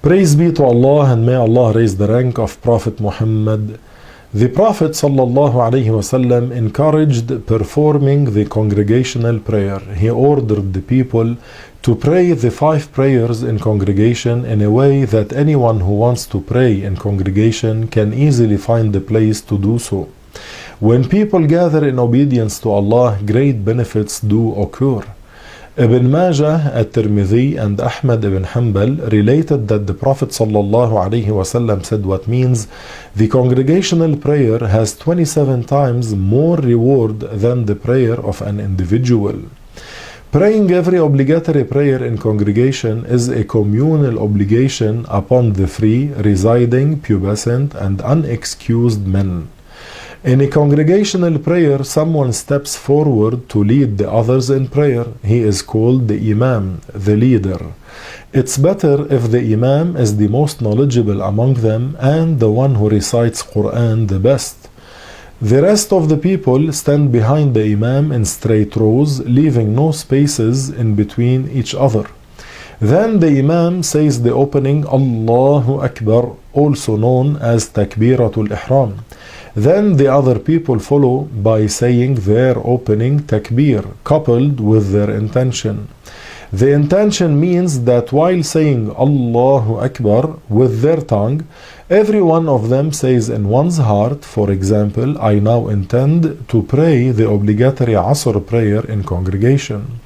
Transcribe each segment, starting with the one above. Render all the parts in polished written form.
Praise be to Allah, and may Allah raise the rank of Prophet Muhammad. The Prophet ﷺ encouraged performing the congregational prayer. He ordered the people to pray the 5 prayers in congregation in a way that anyone who wants to pray in congregation can easily find the place to do so. When people gather in obedience to Allah, great benefits do occur. Ibn Majah, At-Tirmidhi, and Ahmad ibn Hanbal related that the Prophet ﷺ said what means the congregational prayer has 27 times more reward than the prayer of an individual. Praying every obligatory prayer in congregation is a communal obligation upon the free, residing, pubescent, and unexcused men. In a congregational prayer, someone steps forward to lead the others in prayer. He is called the Imam, the leader. It's better if the Imam is the most knowledgeable among them and the one who recites Quran the best. The rest of the people stand behind the Imam in straight rows, leaving no spaces in between each other. Then the Imam says the opening Allahu Akbar, also known as Takbiratul Ihram. Then the other people follow by saying their opening takbir, coupled with their intention. The intention means that while saying Allahu Akbar with their tongue, every one of them says in one's heart, for example, I now intend to pray the obligatory Asr prayer in congregation.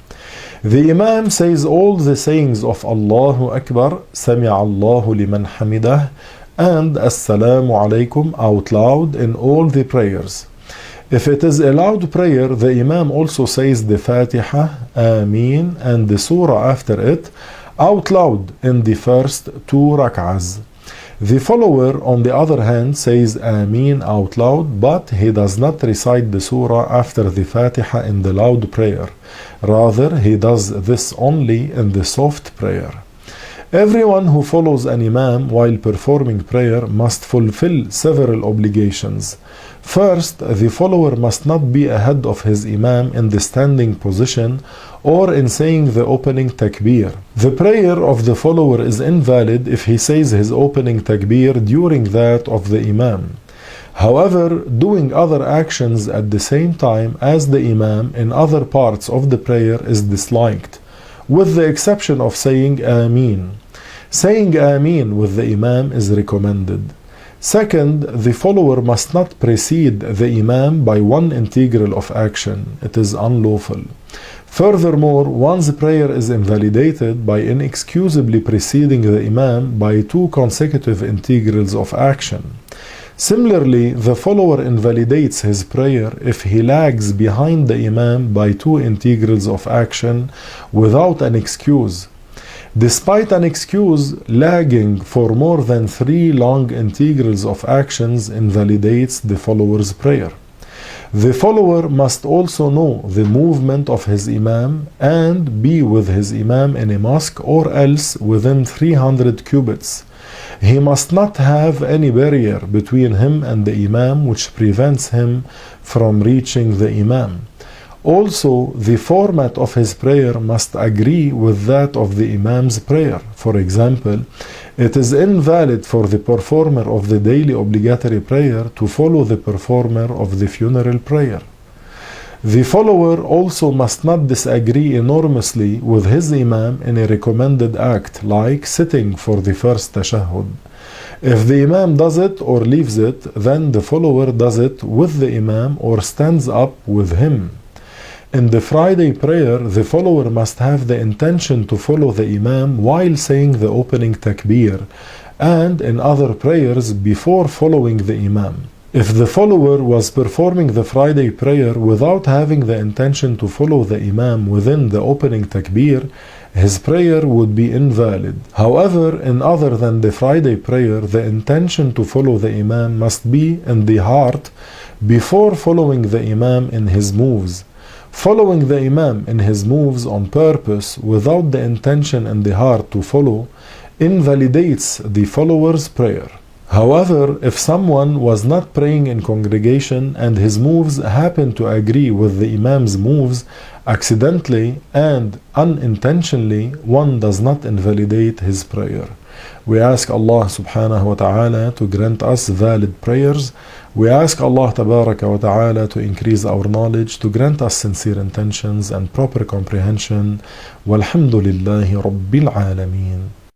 The Imam says all the sayings of Allahu Akbar, Sami'a Allahu liman hamidah, and Assalamu alaikum out loud in all the prayers. If it is a loud prayer, the Imam also says the Fatiha, Ameen, and the Surah after it out loud in the first 2 rak'ahs. The follower, on the other hand, says Ameen out loud, but he does not recite the Surah after the Fatiha in the loud prayer. Rather, he does this only in the soft prayer. Everyone who follows an Imam while performing prayer must fulfill several obligations. First, the follower must not be ahead of his Imam in the standing position or in saying the opening takbir. The prayer of the follower is invalid if he says his opening takbir during that of the Imam. However, doing other actions at the same time as the Imam in other parts of the prayer is disliked, with the exception of saying Ameen. Saying Ameen with the Imam is recommended. Second, the follower must not precede the Imam by one integral of action. It is unlawful. Furthermore, one's prayer is invalidated by inexcusably preceding the Imam by 2 consecutive integrals of action. Similarly, the follower invalidates his prayer if he lags behind the Imam by 2 integrals of action without an excuse. Despite an excuse, lagging for more than 3 long integrals of actions invalidates the follower's prayer. The follower must also know the movement of his Imam and be with his Imam in a mosque or else within 300 cubits. He must not have any barrier between him and the Imam which prevents him from reaching the Imam. Also, the format of his prayer must agree with that of the Imam's prayer. For example, it is invalid for the performer of the daily obligatory prayer to follow the performer of the funeral prayer. The follower also must not disagree enormously with his Imam in a recommended act, like sitting for the first tashahhud. If the Imam does it or leaves it, then the follower does it with the Imam or stands up with him. In the Friday prayer, the follower must have the intention to follow the Imam while saying the opening takbir, and in other prayers before following the Imam. If the follower was performing the Friday prayer without having the intention to follow the Imam within the opening takbir, his prayer would be invalid. However, in other than the Friday prayer, the intention to follow the Imam must be in the heart before following the Imam in his moves. Following the Imam in his moves on purpose without the intention in the heart to follow invalidates the follower's prayer. However, if someone was not praying in congregation and his moves happened to agree with the Imam's moves accidentally and unintentionally, one does not invalidate his prayer. We ask Allah subhanahu wa ta'ala to grant us valid prayers. We ask Allah tabaraka wa ta'ala to increase our knowledge, to grant us sincere intentions and proper comprehension. Walhamdulillahi Rabbil Alameen.